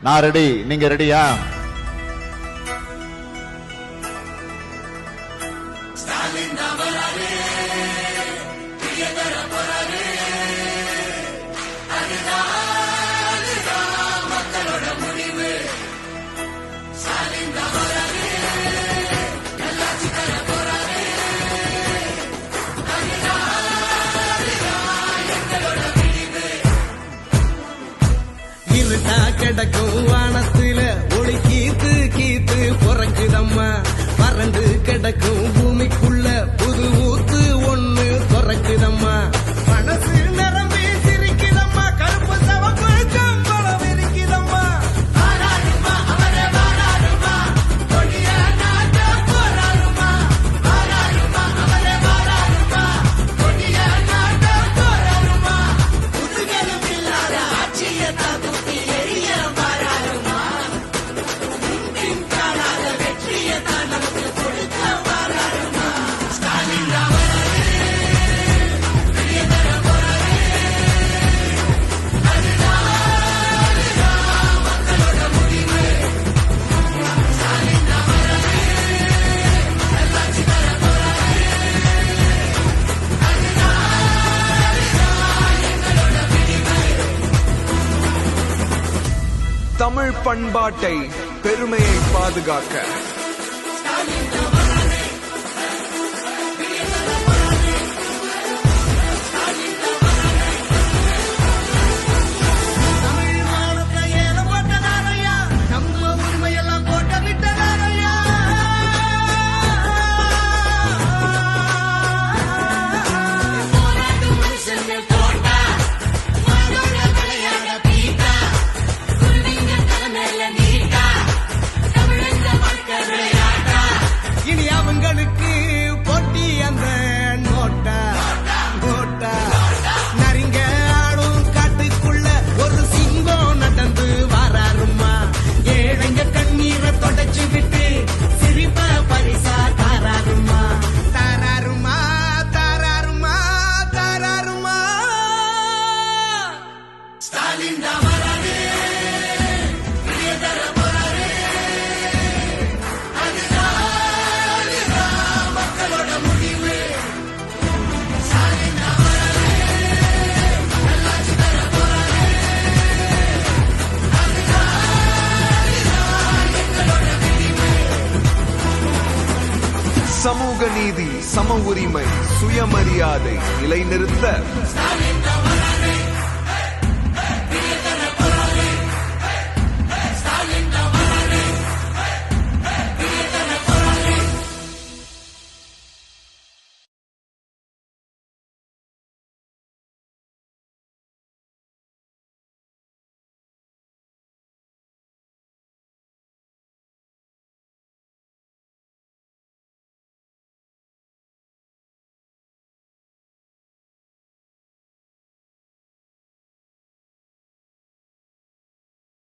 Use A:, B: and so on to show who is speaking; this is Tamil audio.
A: நான் ரெடி, நீங்க ரெடியா?
B: கிடக்கும் வானத்துல ஒளி கீத்து கீத்து பொறக்குதம்மா. வறண்டு கிடக்கும் பூமிக்குள்ள புது ஊத்து ஒண்ணு பொறக்குதம்மா. மனசு நிரம்பி சிரிக்குதம்மா. கருப்பு சவப்பு சம்பளம் இருக்குதம்மா. வாராருமா அவரே வாராருமா, கொடிய நாட்ட போராருமா. வாராருமா அவரே வாராருமா, கொடிய நாட்ட போராருமா. புதுகளும் இல்லாத ஆட்சியை தாக்கு
C: தமிழ் பண்பாட்டை பெருமையை பாதுகாக்க போட்டி அந்த நோட்டா நோட்டா நரிங்க ஆடும் காட்டுக்குள்ள ஒரு சிங்கம் நடந்து வாராருமா. ஏழைங்க கண்ணீரை தொடச்சு விட்டு சிரிப்ப பரிசா தாராருமா. தாராருமா தாராருமா தாராருமா. ஸ்டாலின் தான் வராரு, சமூக நீதி, சம உரிமை, சுயமரியாதை நிலைநிறுத்த